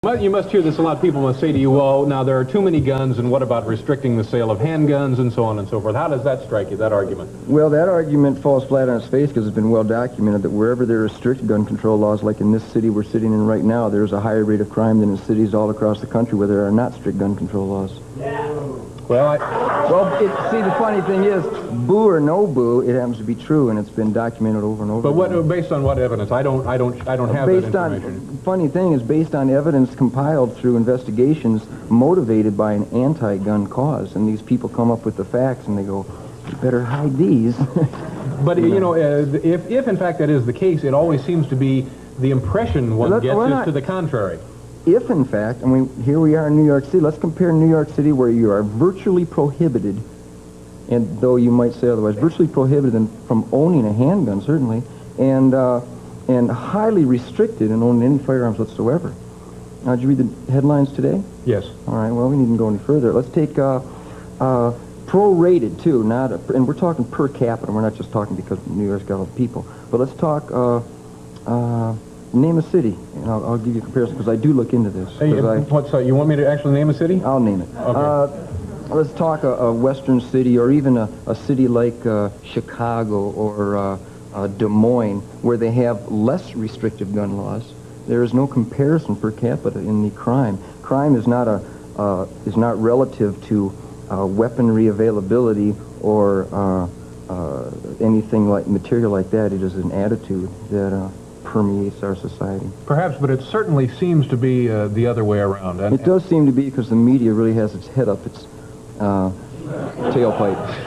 You must hear this a lot. People must say to you, well, now there are too many guns, and what about restricting the sale of handguns and so on and so forth? How does that strike you, that argument? Well, that argument falls flat on its face because it's been well documented that wherever there are strict gun control laws, like in this city we're sitting in right now, there's a higher rate of crime than in cities all across the country where there are not strict gun control laws. Well, see, the funny thing is, boo or no boo, it happens to be true, and it's been documented over and over. But based on what evidence? I don't have that information. Funny thing is, based on evidence compiled through investigations motivated by an anti-gun cause, and these people come up with the facts, and they go, "You better hide these." But you know, if in fact that is the case, it always seems to be the impression one gets is to the contrary. If, in fact, I mean, here we are in New York City. Let's compare New York City, where you are virtually prohibited, and though you might say otherwise, virtually prohibited from owning a handgun, certainly, and highly restricted in owning any firearms whatsoever. Now, did you read the headlines today? Yes. All right, well, we needn't go any further. Let's take prorated, too, and we're talking per capita. We're not just talking because New York's got all the people. But let's talk... name a city, and I'll give you a comparison, because I do look into this. Hey, you want me to actually name a city? I'll name it. Okay. Let's talk a western city, or even a city like Chicago or Des Moines, where they have less restrictive gun laws. There is no comparison per capita in the crime. Crime is not relative to weaponry availability or anything like material like that. It is an attitude that permeates our society. Perhaps, but it certainly seems to be the other way around. It does seem to be, because the media really has its head up its tailpipe.